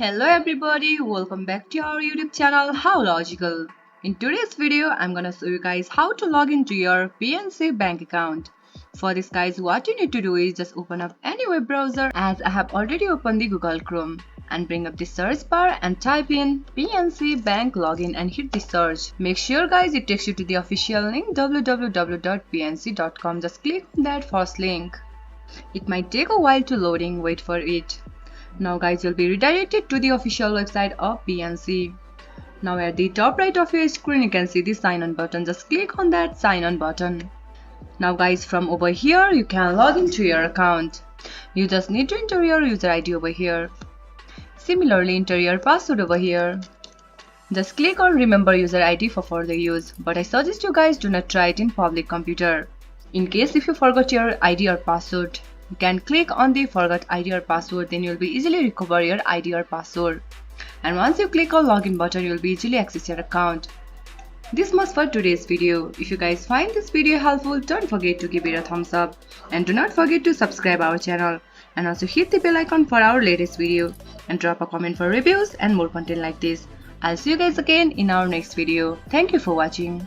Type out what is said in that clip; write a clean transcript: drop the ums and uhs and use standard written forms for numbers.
Hello everybody, welcome back to our YouTube channel How Logical. In today's video, I'm gonna show you guys how to log into your PNC Bank account. For this guys, what you need to do is just open up any web browser, as I have already opened the Google Chrome, and bring up the search bar and type in PNC Bank login and hit the search. Make sure guys it takes you to the official link www.pnc.com. Just click on that first link. It might take a while to loading, wait for it. Now guys, you'll be redirected to the official website of PNC. Now at the top right of your screen you can see the sign on button. Just click on that sign on button. Now guys, from over here you can log into your account. You just need to enter your user ID over here. Similarly, enter your password over here. Just click on remember user ID for further use, but I suggest you guys do not try it in public computer. In case if you forgot your ID or password, you can click on the forgot ID or password, then you'll be easily recover your ID or password. And once you click on login button, you'll be easily access your account. This much for today's video. If you guys find this video helpful, don't forget to give it a thumbs up. And do not forget to subscribe our channel. And also hit the bell icon for our latest video. And drop a comment for reviews and more content like this. I'll see you guys again in our next video. Thank you for watching.